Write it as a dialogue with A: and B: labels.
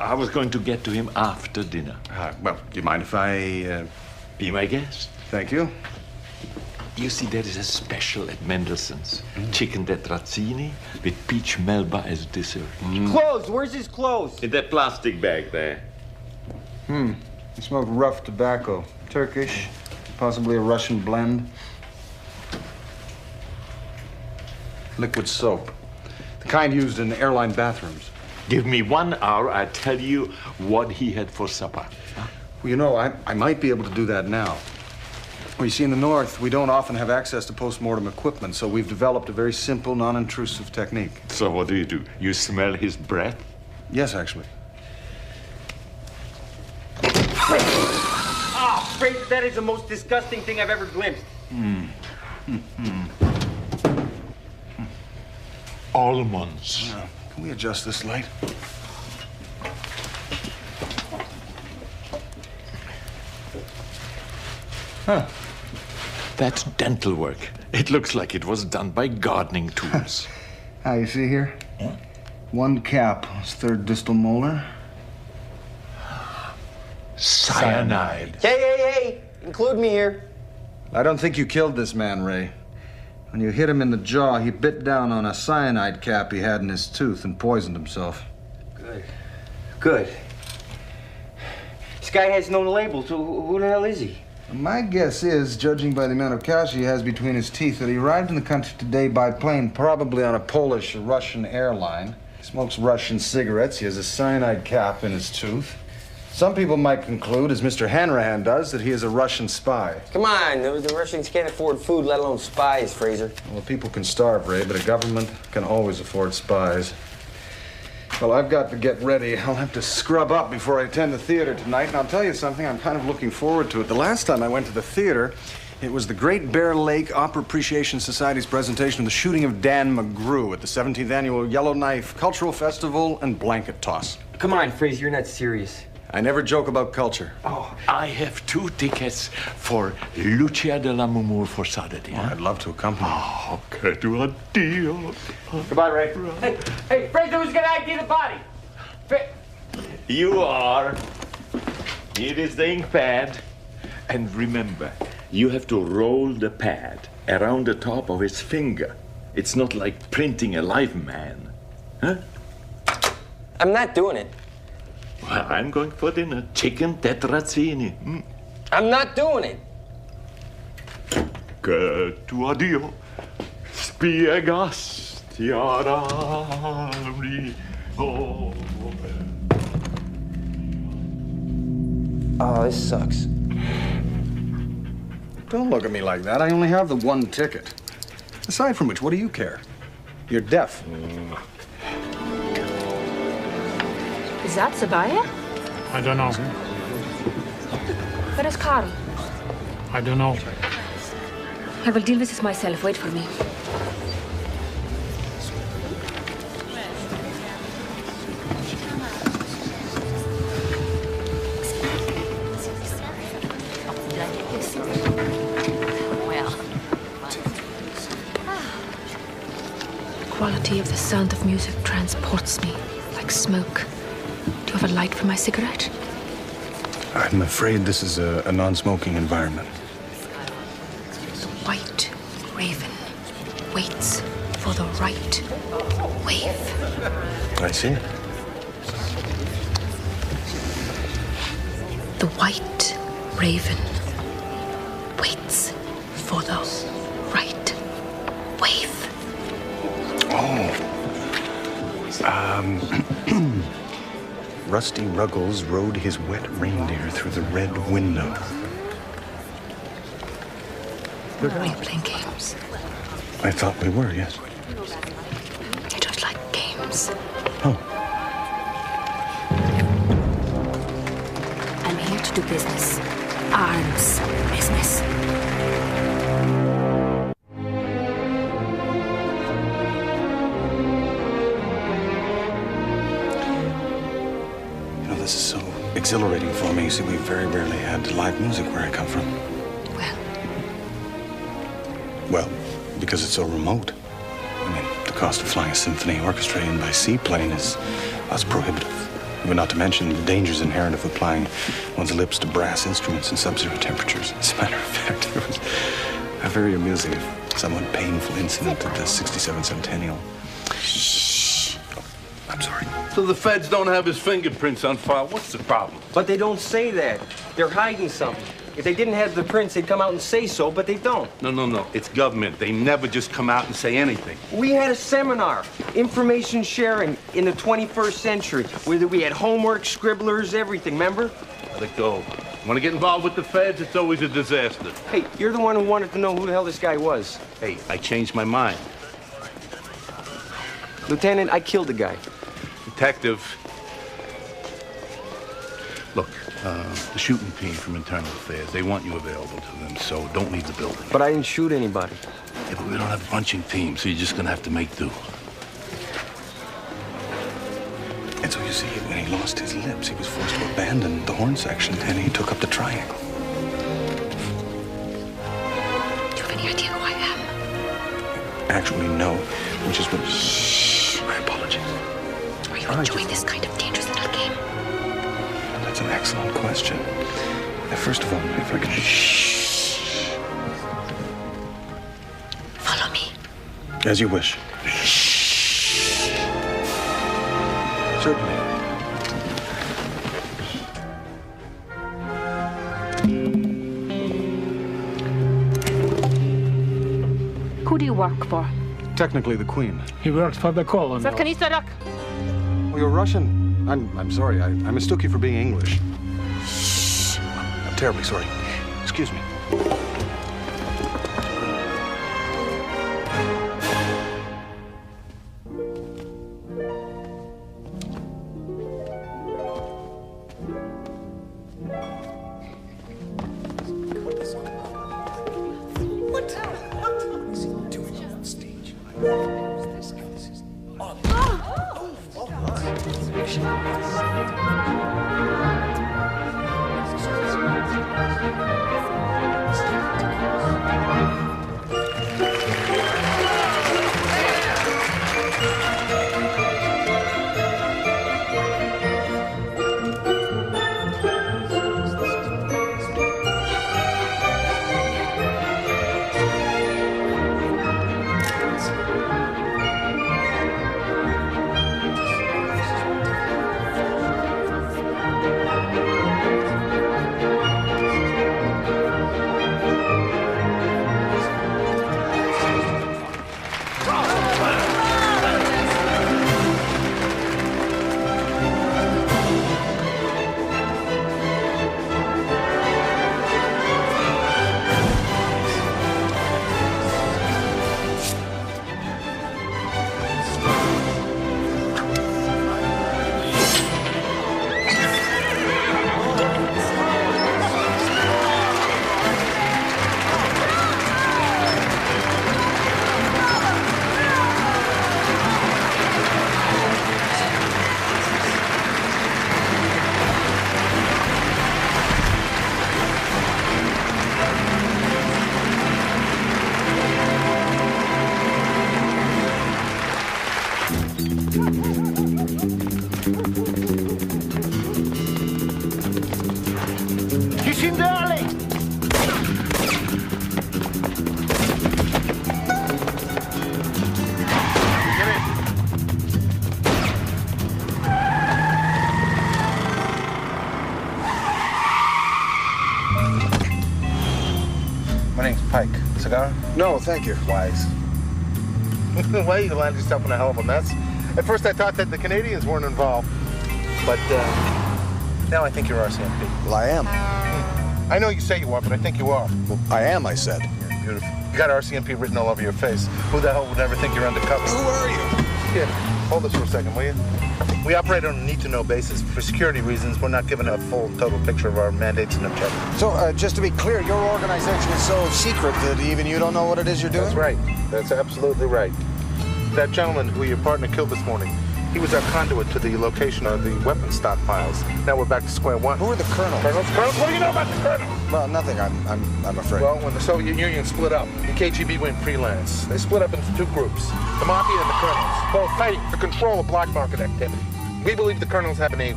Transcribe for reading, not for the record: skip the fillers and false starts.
A: I was going to get to him after dinner.
B: Well, do you mind if I...
A: Be my guest.
B: Thank you.
A: You see, there is a special at Mendelssohn's. Chicken tetrazzini with peach melba as dessert.
C: Clothes! Where's his clothes?
A: In that plastic bag there.
B: You smoke rough tobacco. Turkish, possibly a Russian blend. Liquid soap. The kind used in airline bathrooms.
A: Give me 1 hour, I'll tell you what he had for supper.
B: Well, you know, I might be able to do that now. Well, you see, in the North, we don't often have access to post-mortem equipment, so we've developed a very simple, non-intrusive technique.
A: So what do? You smell his breath?
B: Yes, actually.
C: Oh, Fraser, that is the most disgusting thing I've ever glimpsed.
A: Almonds.
B: Can we adjust this light? Huh.
A: That's dental work. It looks like it was done by gardening tools.
B: You see here? Yeah. 1 cap, his 3rd distal molar.
A: Cyanide.
C: Hey! Include me here.
B: I don't think you killed this man, Ray. When you hit him in the jaw, he bit down on a cyanide cap he had in his tooth and poisoned himself.
C: Good. This guy has no label, so who the hell is he?
B: My guess is, judging by the amount of cash he has between his teeth, that he arrived in the country today by plane, probably on a Polish or Russian airline. He smokes Russian cigarettes. He has a cyanide cap in his tooth. Some people might conclude, as Mr. Hanrahan does, that he is a Russian spy.
C: Come on, the Russians can't afford food, let alone spies, Fraser.
B: Well, people can starve, Ray, but a government can always afford spies. Well, I've got to get ready. I'll have to scrub up before I attend the theater tonight, and I'll tell you something, I'm kind of looking forward to it. The last time I went to the theater, it was the Great Bear Lake Opera Appreciation Society's presentation of the shooting of Dan McGrew at the 17th Annual Yellowknife Cultural Festival and Blanket Toss.
C: Come on, Fraser, you're not serious.
B: I never joke about culture.
A: Oh, I have 2 tickets for Lucia de la Murmure for Saturday.
B: Oh, I'd love to accompany you.
A: Oh, que tu addio.
B: Goodbye, Ray.
C: Hey, Fraser, who's gonna ID the body?
A: You are. Here is the ink pad. And remember, you have to roll the pad around the top of his finger. It's not like printing a live man. Huh?
C: I'm not doing it.
A: Well, I'm going for dinner. Chicken tetrazzini.
C: I'm not doing it.
A: Che tu addio. Spiegasti arami.
C: Oh, this sucks.
B: Don't look at me like that. I only have the 1 ticket. Aside from which, what do you care? You're deaf.
D: Is that Sabaya?
E: I don't know.
D: Where is Carl?
E: I don't know.
D: I will deal with this myself. Wait for me. The quality of the sound of music transports me like smoke. Do you have a light for my cigarette?
B: I'm afraid this is a non-smoking environment.
D: White raven waits for the right wave.
B: I see.
D: The white raven waits for the right wave.
B: Rusty Ruggles rode his wet reindeer through the red window.
D: Are you playing games?
B: I thought we were, yes.
D: I don't like games.
B: Oh.
D: I'm here to do business. Arms business.
B: This is so exhilarating for me. You see, we very rarely had live music where I come from. Well, because it's so remote. I mean, the cost of flying a symphony orchestra in by seaplane is prohibitive. But not to mention the dangers inherent of applying one's lips to brass instruments in sub-zero temperatures. As a matter of fact, there was a very amusing, if somewhat painful incident at the 67 Centennial. Shh. Oh, I'm sorry.
F: So the feds don't have his fingerprints on file. What's the problem?
C: But they don't say that. They're hiding something. If they didn't have the prints, they'd come out and say so, but they don't.
F: No. It's government. They never just come out and say anything.
C: We had a seminar, information sharing in the 21st century, where we had homework, scribblers, everything, remember?
F: Let it go. Want to get involved with the feds, it's always a disaster.
C: Hey, you're the one who wanted to know who the hell this guy was.
F: Hey, I changed my mind.
C: Lieutenant, I killed the guy.
F: Detective. Look, the shooting team from Internal Affairs, they want you available to them, so don't leave the building.
C: But I didn't shoot anybody.
F: Yeah, but we don't have a punching team, so you're just gonna have to make do.
B: And so you see, when he lost his lips, he was forced to abandon the horn section, and he took up the triangle.
D: Do you have any idea who I am?
B: Actually, no. Which is what... Shh. My apologies.
D: Are you enjoying this kind of dangerous little game?
B: That's an excellent question. First of all, if I could... Shh.
D: Follow me.
B: As you wish. Certainly.
G: Who do you work for?
B: Technically the Queen.
E: He works for the colonel.
B: Oh, you're Russian? I'm sorry. I mistook you for being English. Shh. I'm terribly sorry. Excuse me.
H: My name's Pike. Cigar?
B: No, thank you.
H: Wise. Well, you landed yourself in a hell of a mess. At first I thought that the Canadians weren't involved, but now I think you're RCMP.
B: Well, I am.
H: I know you say you are, but I think you are.
B: Well, I am, I said.
H: Yeah, beautiful. You got RCMP written all over your face. Who the hell would ever think you're undercover?
B: Who are you?
H: Here, hold this for a second, will you? We operate on a need-to-know basis. For security reasons, we're not given a full and total picture of our mandates and objectives.
B: So, just to be clear, your organization is so secret that even you don't know what it is you're doing?
H: That's right. That's absolutely right. That gentleman who your partner killed this morning, he was our conduit to the location of the weapons stockpiles. Now we're back to square one.
B: Who are the colonels?
H: Colonels? What do you know about the colonels?
B: Well, nothing, I'm afraid.
H: Well, when the Soviet Union split up, the KGB went freelance. They split up into two groups, the Mafia and the colonels, both fighting for control of black market activity. We believe the colonels have a